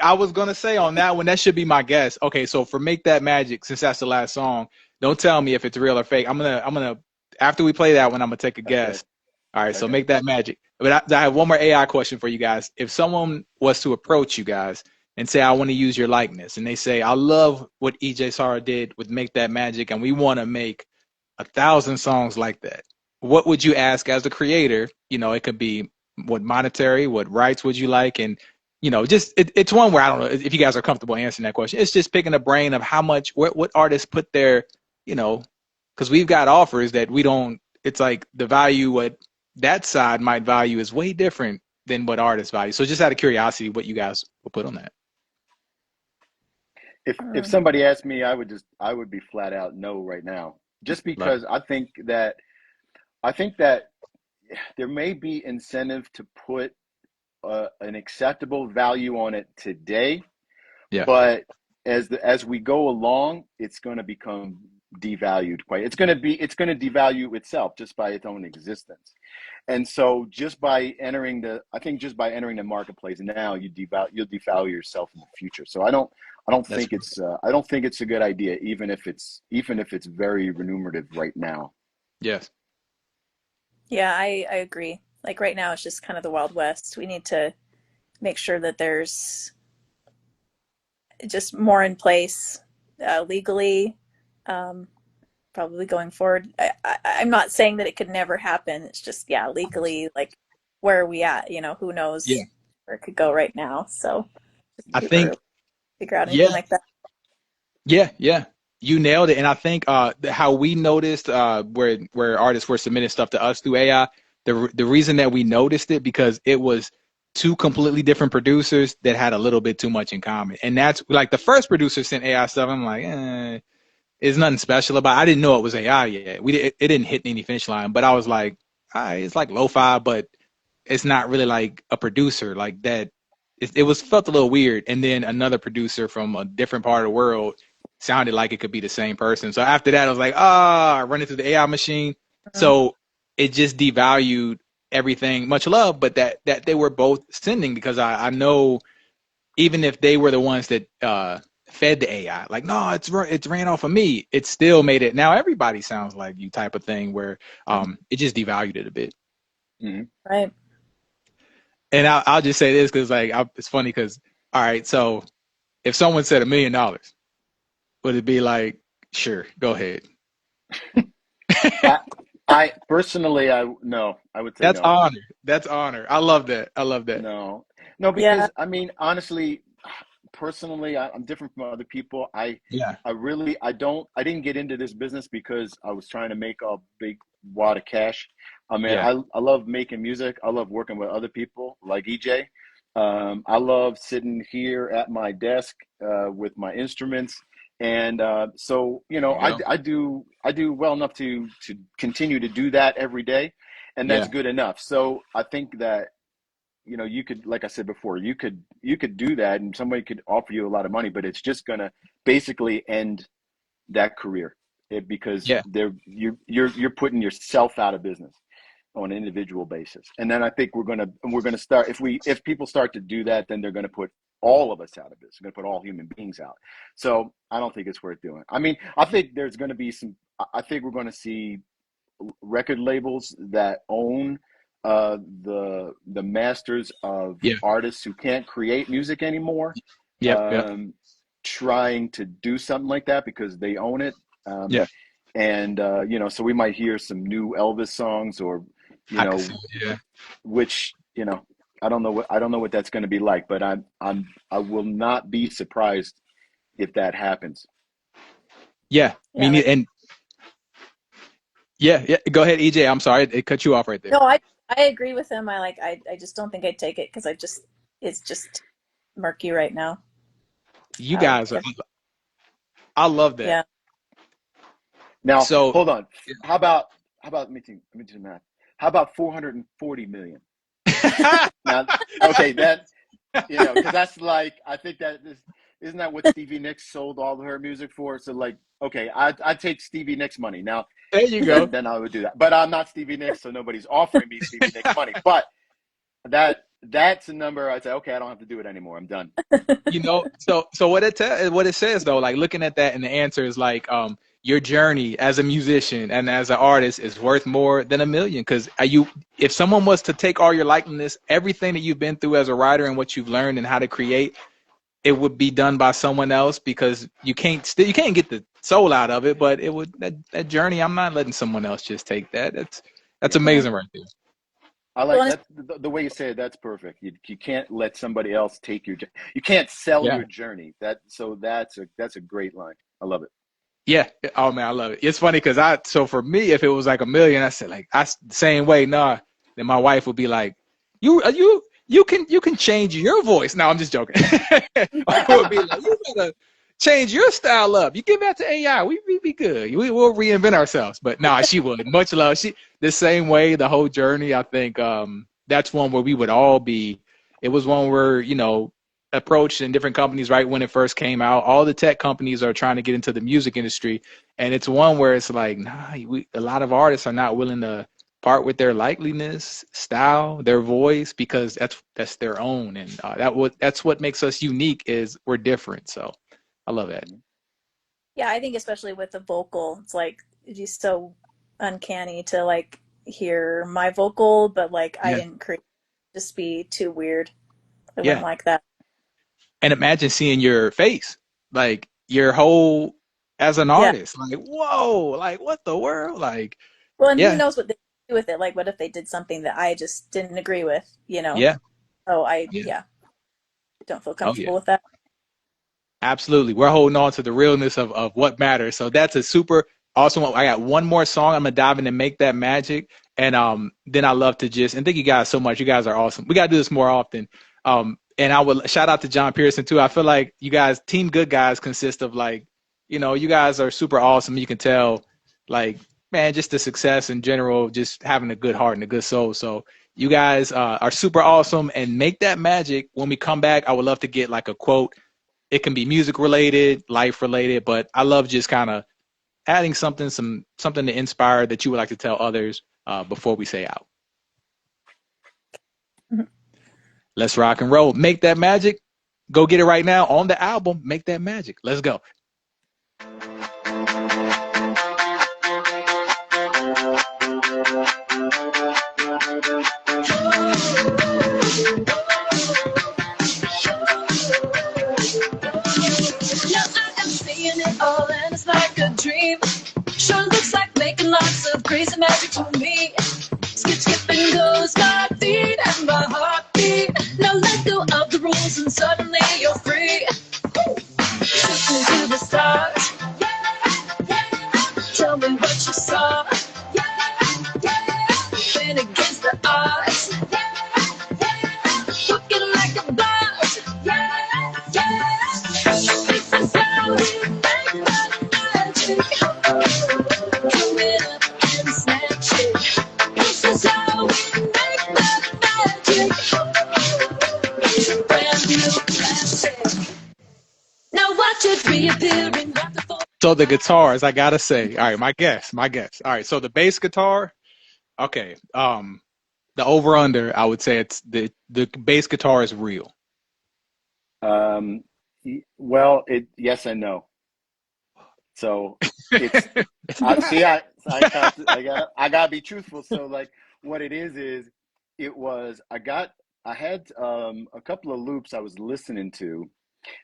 I was gonna say on that one, that should be my guess. Okay, so for Make That Magic, since that's the last song, don't tell me if it's real or fake. I'm gonna after we play that one, I'm gonna take a guess. All right, so Okay. Make That Magic. But I have one more AI question for you guys. If someone was to approach you guys and say, I want to use your likeness, and they say, I love what EJ Sarah did with Make That Magic, and we want to make 1,000 songs like that, what would you ask as the creator? You know, it could be what monetary, what rights would you like? And, you know, just it's one where I don't know if you guys are comfortable answering that question. It's just picking a brain of how much, what artists put their, you know, because we've got offers that we don't, it's like the value, what that side might value is way different than what artists value. So just out of curiosity, what you guys will put on that. If somebody asked me, I would be flat out no right now. Just because I think that there may be incentive to put an acceptable value on it today, Yeah. but as we go along, it's going to become devalued. It's going to devalue itself just by its own existence. And so just by entering the marketplace now, you'll devalue yourself in the future. So I don't think it's a good idea, even if it's very remunerative right now. Yes. Yeah, I agree. Like right now, it's just kind of the Wild West. We need to make sure that there's just more in place legally, probably going forward. I'm not saying that it could never happen. It's just, yeah, legally, like where are we at? You know, who knows where it could go right now. So I think figure out anything like that. Yeah. You nailed it. And I think how we noticed where artists were submitting stuff to us through AI, the reason that we noticed it because it was two completely different producers that had a little bit too much in common. And that's like the first producer sent AI stuff. I'm like, it's nothing special about it. I didn't know it was AI yet. It didn't hit any finish line, but I was like, it's like lo-fi, but it's not really like a producer like that. It was felt a little weird. And then another producer from a different part of the world sounded like it could be the same person. So after that, I was like, I run it through the AI machine. So it just devalued everything. Much love, but that they were both sending because I know even if they were the ones that fed the AI, like, no, it's ran off of me. It still made it. Now everybody sounds like you type of thing where it just devalued it a bit. Mm-hmm. Right. And I'll just say this because like it's funny because all right, so if someone said $1 million, would it be like, sure, go ahead? I personally, no, I would say That's no. honor. That's honor. I love that. No, because I mean, honestly, personally, I'm different from other people. I didn't get into this business because I was trying to make a big wad of cash. I mean, I love making music. I love working with other people like EJ. I love sitting here at my desk with my instruments, and so There you go. I do well enough to continue to do that every day, and Yeah. that's good enough. So I think that you could, like I said before, you could do that, and somebody could offer you a lot of money, but it's just gonna basically end that career because Yeah. you're putting yourself out of business on an individual basis. And then I think we're gonna start, if people start to do that, then they're gonna put all of us out of business. They're gonna put all human beings out. So I don't think it's worth doing. I mean, I think there's gonna be I think we're gonna see record labels that own the masters of Yeah. artists who can't create music anymore, Yep. Yep. trying to do something like that because they own it. Yeah. And so we might hear some new Elvis songs, or you I can know, see it. Yeah. which I don't know what that's going to be like, but I will not be surprised if that happens. Yeah. Yeah, like, And yeah. Yeah. Go ahead, EJ. I'm sorry, it cut you off right there. no, I agree with him. I just don't think I'd take it because it's just murky right now. You guys are. I love that. Yeah. Now, So hold on. How about let me think, let me do the math. How about 440 million? Now, okay, that because that's like, I think isn't that what Stevie Nicks sold all of her music for? So like, okay, I'd take Stevie Nicks money. Now, there you go. then I would do that. But I'm not Stevie Nicks, so nobody's offering me Stevie Nicks money. But that's a number I'd say, okay, I don't have to do it anymore. I'm done. So what it says though, like looking at that, and the answer is like, your journey as a musician and as an artist is worth more than $1 million. Because if someone was to take all your likeness, everything that you've been through as a writer and what you've learned and how to create, it would be done by someone else, because you can't get the soul out of it, but it would, that journey, I'm not letting someone else just take that. That's Yeah. amazing right there. I like that. The way you say it, that's perfect. You can't let somebody else take you can't sell Yeah. your journey. That's a great line. I love it. Yeah. Oh man, I love it. It's funny because so for me, if it was like $1 million, I said like, same way, nah. Then my wife would be like, you can change your voice. No, I'm just joking. I would be like, you gotta change your style up. You give that to AI, we be good. We'll reinvent ourselves. But nah, she would. Much love. She the same way, the whole journey. I think that's one where we would all be. It was one where, approached in different companies right when it first came out. All the tech companies are trying to get into the music industry, and it's one where it's like, nah, a lot of artists are not willing to part with their likeliness, style, their voice, because that's their own, and that's what makes us unique, is we're different. So I love that. Yeah, I think especially with the vocal, it's like it's just so uncanny to like hear my vocal, but like I Yeah. didn't create it, just be too weird. I Yeah. wouldn't like that. And imagine seeing your face, like your whole as an Yeah. artist, like, whoa, like what the world, like, Well, and who yeah, knows what they do with it? Like, what if they did something that I just didn't agree with, yeah, So yeah. don't feel Oh yeah. comfortable with that. Absolutely. We're holding on to the realness of what matters. So that's a super awesome one. I got one more song. I'm gonna dive in and make that magic. And then I love to and thank you guys so much. You guys are awesome. We gotta do this more often. And I would shout out to John Pearson too. I feel like you guys, Team Good Guys, consist of like, you guys are super awesome. You can tell, like, man, just the success in general, just having a good heart and a good soul. So you guys are super awesome, and make that magic. When we come back, I would love to get like a quote. It can be music related, life related, but I love just kind of adding something to inspire that you would like to tell others before we say out. Mhm. Let's rock and roll. Make that magic. Go get it right now on the album. Make that magic. Let's go. Now I am seeing it all and it's like a dream. Sure looks like making lots of crazy magic to me. Skipping goes my feet and my heartbeat. Now let go of the rules and suddenly you're free. Shooting to the stars, yeah. reappearing right before. So the guitars, I gotta say, all right, my guess. All right, so the bass guitar, okay, the over under, I would say it's the bass guitar is real. Um, well, yes and no. So it's I see I gotta be truthful. So like what it is it was I had a couple of loops I was listening to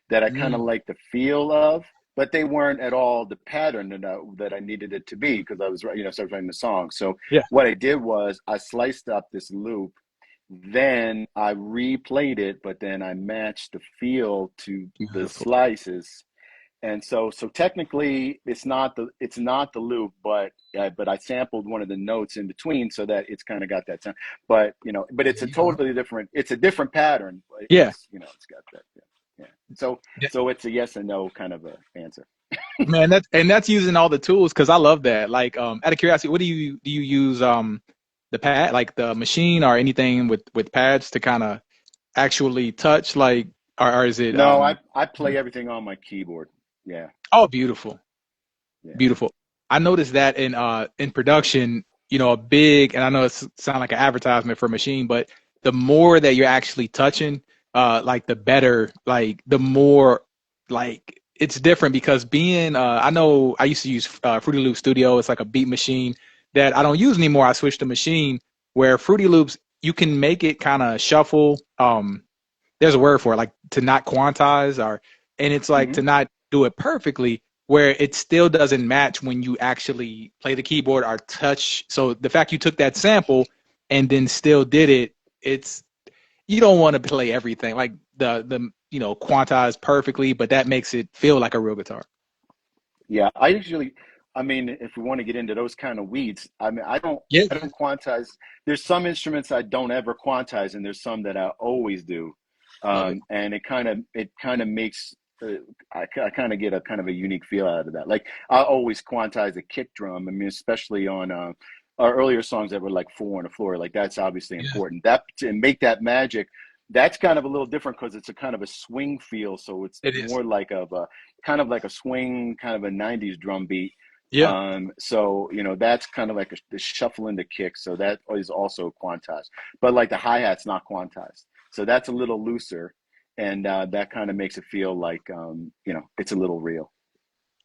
that I kind of Mm, like the feel of, but they weren't at all the pattern that I needed it to be because I was started writing the song. So yeah, what I did was I sliced up this loop, then I replayed it, but then I matched the feel to the beautiful. slices. And so technically it's not the loop, but I sampled one of the notes in between so that it's kind of got that sound. But There it's a you go. totally different. It's a different pattern. But Yeah, it's got that. Yeah, yeah. So yeah. so it's a yes and no kind of a answer. Man, that's using all the tools because I love that. Like, out of curiosity, what do you use the pad, like the machine or anything with pads to kind of actually touch, like, or is it No, I play everything on my keyboard. Yeah, oh, beautiful. yeah. Beautiful. I noticed that in production, a big, and I know it sound like an advertisement for machine, but the more that you're actually touching, like the better, like the more, like it's different because being, I know I used to use Fruity Loop Studio. It's like a beat machine that I don't use anymore. I switched to machine where Fruity Loops you can make it kind of shuffle. There's a word for it, like to not quantize or, and it's like Hmm. to not do it perfectly where it still doesn't match when you actually play the keyboard or touch. So the fact you took that sample and then still did it, it's, you don't want to play everything like the quantize perfectly, but that makes it feel like a real guitar. Yeah, I mean, if we want to get into those kind of weeds, I mean, Yeah, I don't quantize. There's some instruments I don't ever quantize, and there's some that I always do. love it. And it kind of makes, I kind of get a kind of a unique feel out of that. Like I always quantize a kick drum. I mean, especially on our earlier songs that were like four on the floor, like that's obviously Yeah, important. That to make that magic, that's kind of a little different because it's a kind of a swing feel. So it's it is. more like kind of like a swing, kind of a 90s drum beat. Yeah. So that's kind of like the shuffle into kick. So that is also quantized, but like the hi-hat's not quantized. So that's a little looser, and that kind of makes it feel like it's a little real.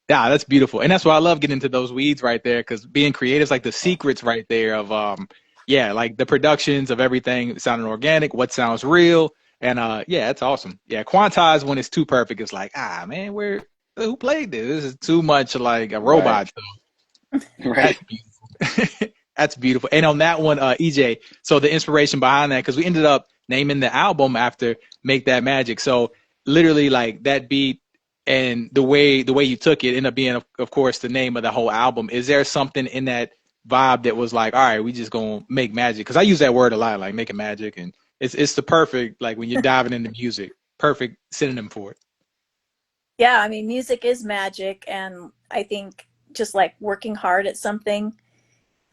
Yeah, that's beautiful. And that's why I love getting into those weeds right there, because being creative is like the Oh, secrets right there of yeah, like the productions of everything sounding organic, what sounds real. And yeah, it's awesome. Yeah, quantize when it's too perfect, it's like, ah man, who played this? This is too much like a right, robot. right. That's beautiful. That's beautiful. And on that one, EJ, so the inspiration behind that, because we ended up naming the album after Make That Magic. So literally like that beat and the way you took it ended up being of course the name of the whole album. Is there something in that vibe that was like, all right, we just gonna make magic? Because I use that word a lot, like making magic, and it's the perfect, like when you're diving into music, perfect synonym for it. Yeah, I mean, music is magic, and I think just like working hard at something,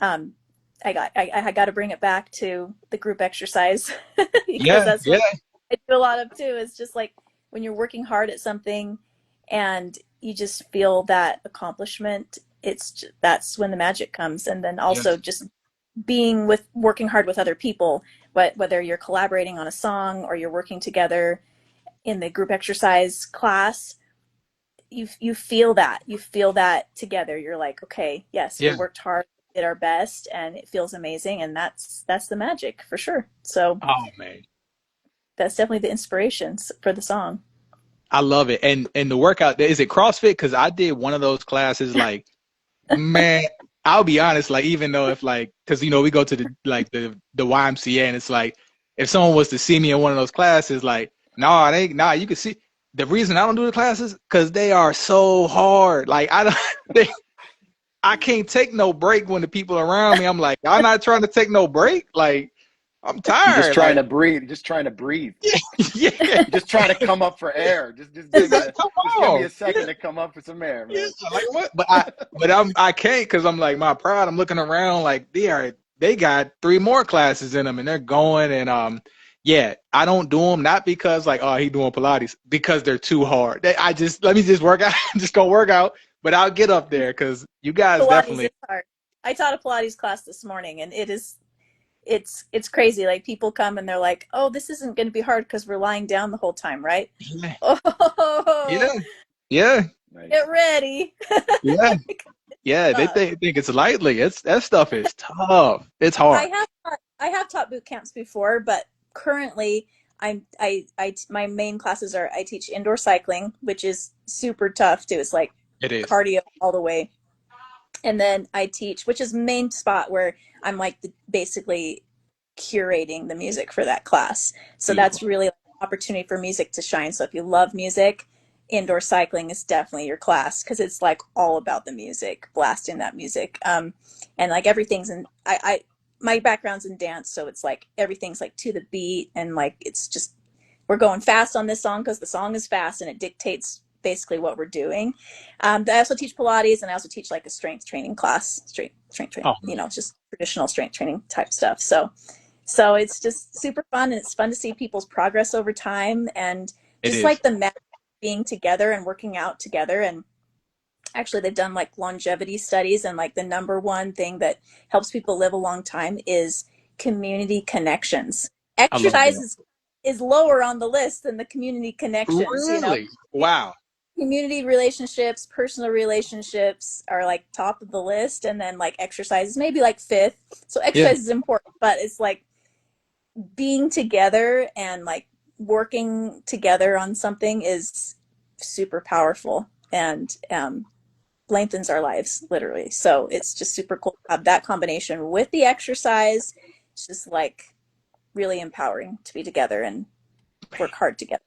um, I got to bring it back to the group exercise because Yeah, that's yeah, what I do a lot of too. It's just like when you're working hard at something and you just feel that accomplishment, that's when the magic comes. And then also yes, just working hard with other people, but whether you're collaborating on a song or you're working together in the group exercise class, you feel that together. You're like, okay, yes, we yeah. worked hard, did our best, and it feels amazing, and that's the magic for sure. So Oh man. that's definitely the inspirations for the song. I love it. And the workout, is it CrossFit? Because I did one of those classes. Like, man, I'll be honest. Like, even though if like, because we go to the YMCA, and it's like, if someone was to see me in one of those classes, like, nah, you can see the reason I don't do the classes because they are so hard. Like, I don't, they, I can't take no break when the people around me. I'm like, y'all not trying to take no break. Like, I'm You're just tired. trying Like, to breathe. Just trying to breathe. yeah, Just trying to come up for air. come Just give me on. a second to come up for some air, Yeah, man. like what? I can't because I'm like my pride. I'm looking around like they got three more classes in them and they're going, and Yeah, I don't do them not because like, oh, he doing Pilates, because they're too hard. I just let me just work out, just go work out. But I'll get up there because you guys Pilates definitely. is hard. I taught a Pilates class this morning, and it's crazy. Like people come and they're like, "Oh, this isn't going to be hard because we're lying down the whole time, right?" Yeah, Oh, yeah, yeah, Right. get ready. yeah, Like, yeah. They tough. think it's lightly. It's that stuff is tough. It's hard. I have taught boot camps before, but currently my main classes are I teach indoor cycling, which is super tough too. It's like It is. cardio all the way. And then I teach, which is main spot where I'm like basically curating the music for that class. So Beautiful. that's really an opportunity for music to shine. So if you love music, indoor cycling is definitely your class because it's like all about the music, blasting that music. And like everything's in, my background's in dance. So it's like everything's like to the beat and like it's just, we're going fast on this song because the song is fast and it dictates basically what we're doing. I also teach Pilates and I also teach like a strength training class, strength training, Oh, just traditional strength training type stuff. So it's just super fun and it's fun to see people's progress over time and it just is. like the being together and working out together. And actually they've done like longevity studies and like the number one thing that helps people live a long time is community connections. I love Exercise that. is lower on the list than the community connections, Really? Wow. community relationships, personal relationships are like top of the list, and then like exercise is maybe like fifth. So Yeah. exercise is important, but it's like being together and like working together on something is super powerful and lengthens our lives literally. So it's just super cool to have that combination with the exercise. It's just like really empowering to be together and work hard together.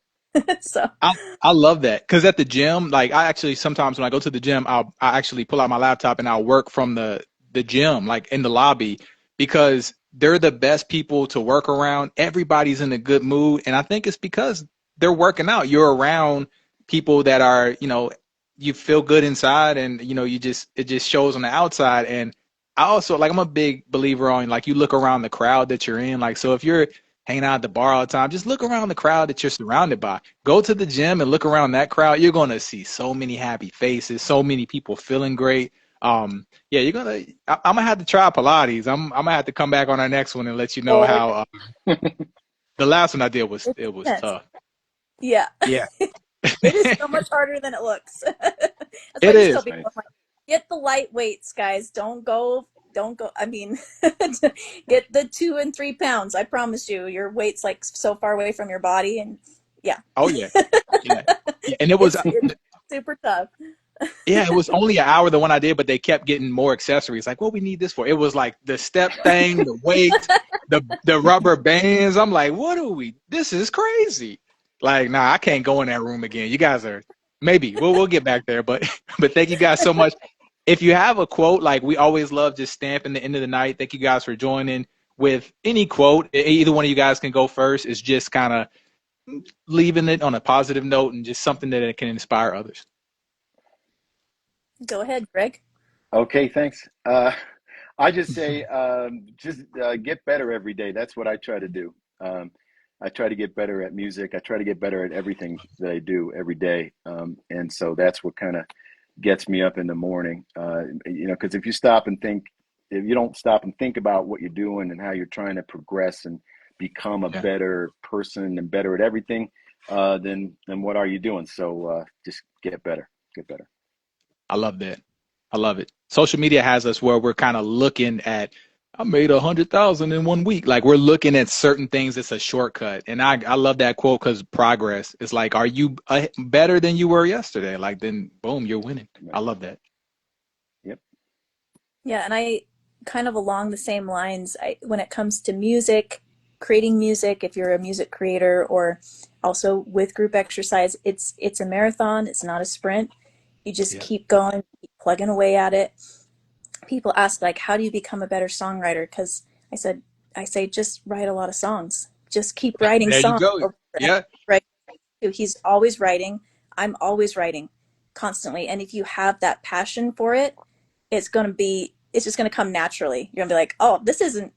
So I I love that because at the gym, like I actually sometimes when I go to the gym, I actually pull out my laptop and I'll work from the gym, like in the lobby, because they're the best people to work around. Everybody's in a good mood, and I think it's because they're working out. You're around people that are, you feel good inside, and you just it just shows on the outside. And I also like I'm a big believer on like you look around the crowd that you're in. Like so, if you're hanging out at the bar all the time, just look around the crowd that you're surrounded by. Go to the gym and look around that crowd. You're going to see so many happy faces, so many people feeling great. Yeah, I'm gonna have to try Pilates. I'm gonna have to come back on our next one and let you know oh, how the last one I did was it's it was intense. tough. Yeah. Yeah, It is so much harder than it looks. That's why I it just tell is. people, Right. I'm like, get the light weights, guys. Don't go. I mean, get the 2 and 3 pounds. I promise you, your weight's like so far away from your body, and yeah, Oh yeah, yeah, yeah. And it was it's super tough. yeah, it was only an hour the one I did, but they kept getting more accessories. Like, what we need this for? It was like the step thing, the weights, the rubber bands. I'm like, what are we? This is crazy. Like, nah, I can't go in that room again. You guys are maybe we'll get back there, but but thank you guys so much. If you have a quote, like we always love just stamping the end of the night. Thank you guys for joining with any quote. Either one of you guys can go first. It's just kind of leaving it on a positive note and just something that it can inspire others. Go ahead, Greg. Okay, thanks. I just say, just get better every day. That's what I try to do. I try to get better at music. I try to get better at everything that I do every day. And so that's what kind of gets me up in the morning. Because if you don't stop and think about what you're doing and how you're trying to progress and become a Yeah. better person and better at everything, then what are you doing? So just get better, get better. I love that. I love it. Social media has us where we're kind of looking at, I made 100,000 in one week. Like we're looking at certain things. It's a shortcut. And I love that quote because progress is like, are you better than you were yesterday? Like then boom, you're winning. I Right. love that. Yep. Yeah, and I kind of along the same lines. When it comes to music, creating music, if you're a music creator, or also with group exercise, it's a marathon. It's not a sprint. You just Yeah. keep going, keep plugging away at it. People ask like, how do you become a better songwriter? Because I said, I say, just write a lot of songs. Just keep writing There you songs. go. Yeah. Right. He's always writing. I'm always writing constantly. And if you have that passion for it, it's just going to come naturally. You're going to be like, oh, this isn't,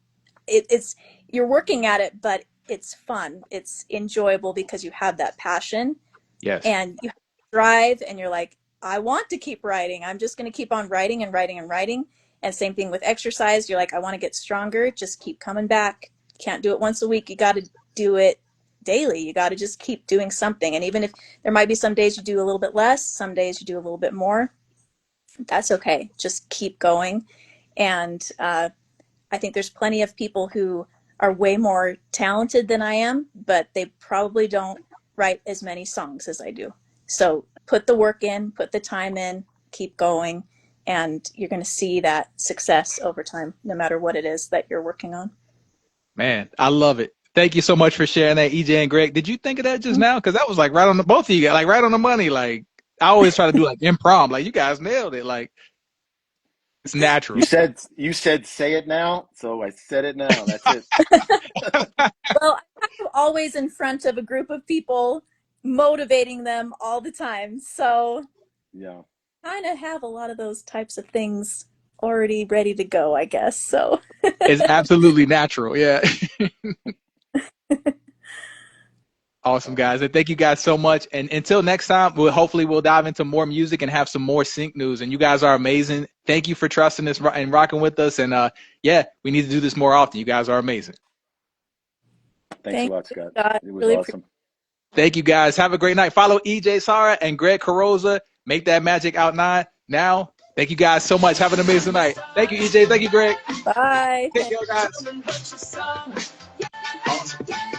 it's, you're working at it, but it's fun. It's enjoyable because you have that passion Yes. and you have drive, and you're like, I want to keep writing. I'm just going to keep on writing and writing and writing. And same thing with exercise. You're like, I want to get stronger. Just keep coming back. You can't do it once a week. You got to do it daily. You got to just keep doing something. And even if there might be some days you do a little bit less, some days you do a little bit more, that's okay. Just keep going. And I think there's plenty of people who are way more talented than I am, but they probably don't write as many songs as I do. So put the work in, put the time in, keep going, and you're going to see that success over time, no matter what it is that you're working on. Man, I love it. Thank you so much for sharing that, EJ and Greg. Did you think of that just now? Because that was like right on the both of you guys, like right on the money. Like I always try to do like improv. Like you guys nailed it. Like it's natural. You said say it now, so I said it now. That's it. Well, I'm always in front of a group of people, motivating them all the time. So Yeah. kind of have a lot of those types of things already ready to go, I guess. So It's absolutely natural. Yeah. Awesome, guys. And thank you guys so much. And until next time, hopefully we'll dive into more music and have some more sync news. And you guys are amazing. Thank you for trusting us and rocking with us. And yeah, we need to do this more often. You guys are amazing. Thanks a lot, Scott. Scott. It was Really awesome. Thank you, guys. Have a great night. Follow EJ, Sarah, and Greg Carrozza. Make that magic out now. Thank you guys so much. Have an amazing night. Thank you, EJ. Thank you, Greg. Bye. Take care, guys. Awesome.